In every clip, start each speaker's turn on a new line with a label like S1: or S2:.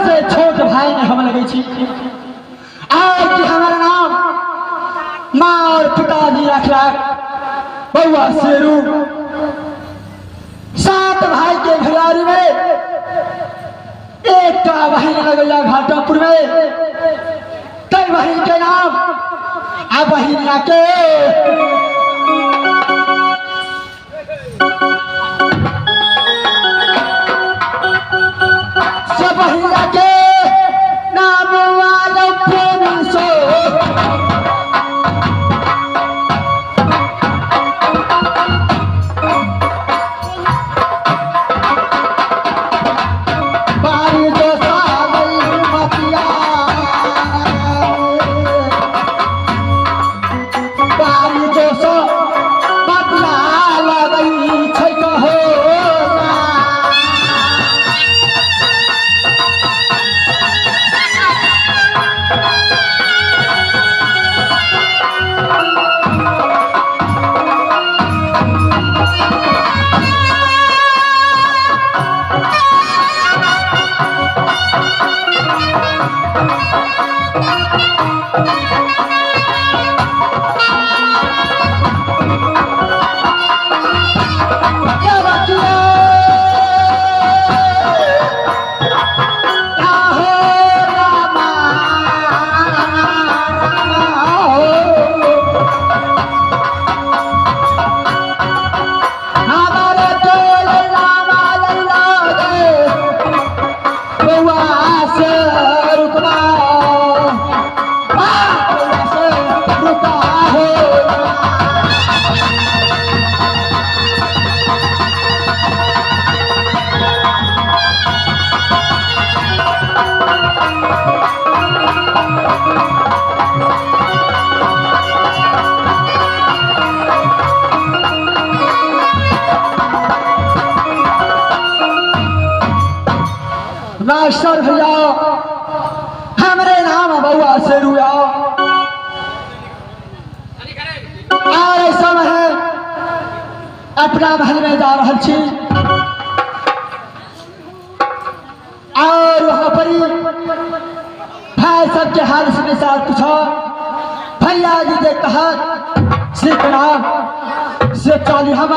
S1: से छोट भाई ने हम लगे छी आज हमारा नाम माँ और पिताजी रखला बउआ शेरू। 7 भाई के घरारी में एक का बहन लगला घाटापुर में, कई बहन के नाम आ बहन के सब बहन के नाम वाला प्रेमी सो मास्टर भैया हमरे नाम बउआ शेरू और ऐसा है अपना महल में जा रहा छी और वहां पर भाई सबके हाल समाचार पूछा। भैया जी ने कहा सीखना से चली हम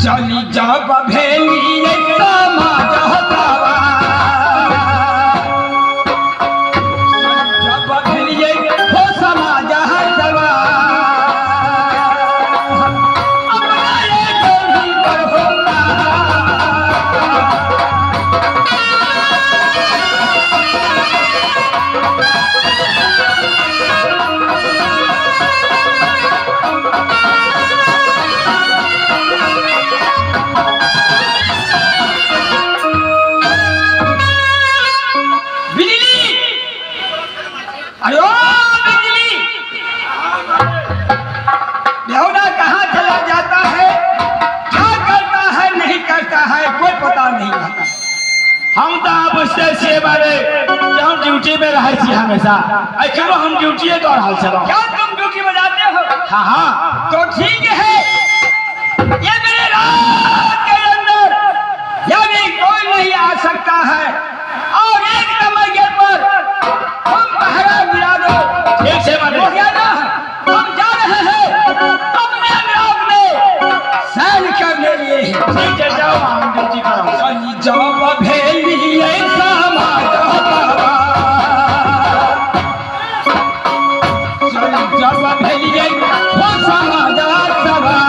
S2: चली जब भेली समाज हतावा जब भेलिए हो समाज हतावा अपना ये गोली पर होता अयो बिजली बेहुदा कहाँ चला जाता है, क्या करता है नहीं करता है कोई पता नहीं रहता।
S1: हम तो आप उससे से बारे कि हम ड्यूटी में रहे छी हमेशा चलो हम ड्यूटी कर हाल चलो
S2: क्या तुम ड्यूटी बजाते हो?
S1: हाँ हाँ
S2: तो ठीक है, ये मेरे रात के अंदर यानी कोई नहीं आ सकता है और एक नंबर पर हम पहरा गिरा दो।
S1: ठीक से बारे
S2: हो गया ना, हम जा रहे हैं अपने ग्राम में सैर करने लिए।
S1: ठीक है जाओ हम ड्यूटी करो
S2: चली जब भेली समाज हतावा चली जब भेली हो समाज हतावा